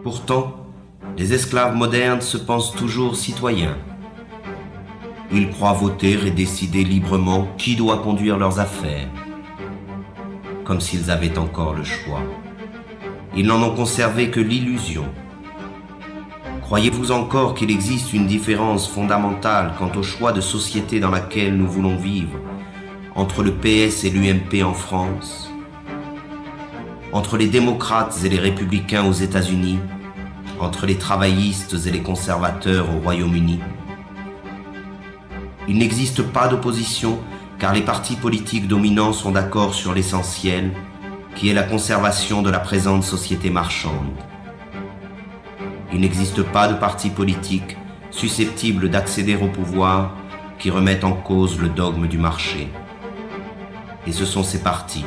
Pourtant, les esclaves modernes se pensent toujours citoyens. Ils croient voter et décider librement qui doit conduire leurs affaires, comme s'ils avaient encore le choix. Ils n'en ont conservé que l'illusion. Croyez-vous encore qu'il existe une différence fondamentale quant au choix de société dans laquelle nous voulons vivre, entre le PS et l'UMP en France, entre les démocrates et les républicains aux États-Unis, entre les travaillistes et les conservateurs au Royaume-Uni? Il n'existe pas d'opposition car les partis politiques dominants sont d'accord sur l'essentiel, qui est la conservation de la présente société marchande. Il n'existe pas de parti politique susceptible d'accéder au pouvoir qui remettent en cause le dogme du marché. Et ce sont ces partis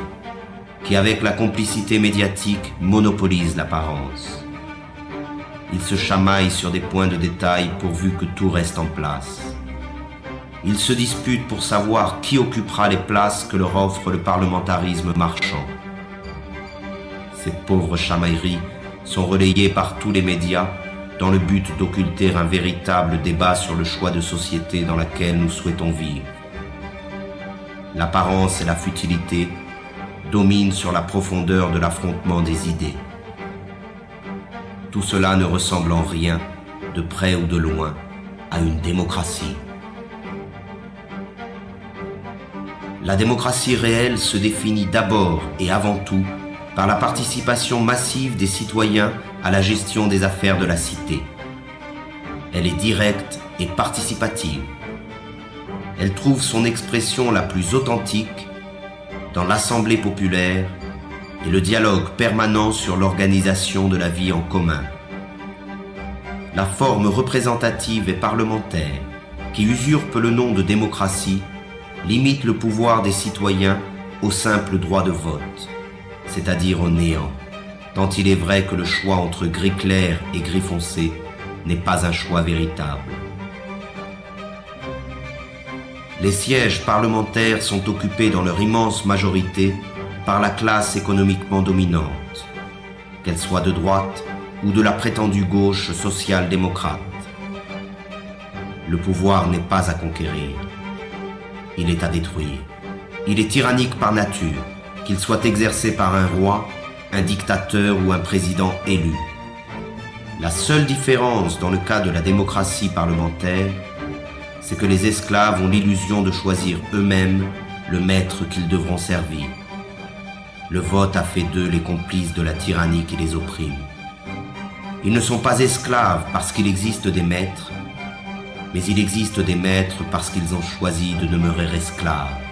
qui, avec la complicité médiatique, monopolisent l'apparence. Ils se chamaillent sur des points de détail pourvu que tout reste en place. Ils se disputent pour savoir qui occupera les places que leur offre le parlementarisme marchand. Ces pauvres chamailleries sont relayées par tous les médias dans le but d'occulter un véritable débat sur le choix de société dans laquelle nous souhaitons vivre. L'apparence et la futilité dominent sur la profondeur de l'affrontement des idées. Tout cela ne ressemble en rien, de près ou de loin, à une démocratie. La démocratie réelle se définit d'abord et avant tout par la participation massive des citoyens à la gestion des affaires de la cité. Elle est directe et participative. Elle trouve son expression la plus authentique dans l'assemblée populaire et le dialogue permanent sur l'organisation de la vie en commun. La forme représentative et parlementaire, qui usurpe le nom de démocratie, limite le pouvoir des citoyens au simple droit de vote, c'est-à-dire au néant, tant il est vrai que le choix entre gris clair et gris foncé n'est pas un choix véritable. Les sièges parlementaires sont occupés dans leur immense majorité par la classe économiquement dominante, qu'elle soit de droite ou de la prétendue gauche social-démocrate. Le pouvoir n'est pas à conquérir, il est à détruire. Il est tyrannique par nature, qu'il soit exercé par un roi, un dictateur ou un président élu. La seule différence dans le cas de la démocratie parlementaire, c'est que les esclaves ont l'illusion de choisir eux-mêmes le maître qu'ils devront servir. Le vote a fait d'eux les complices de la tyrannie qui les opprime. Ils ne sont pas esclaves parce qu'il existe des maîtres, mais il existe des maîtres parce qu'ils ont choisi de demeurer esclaves.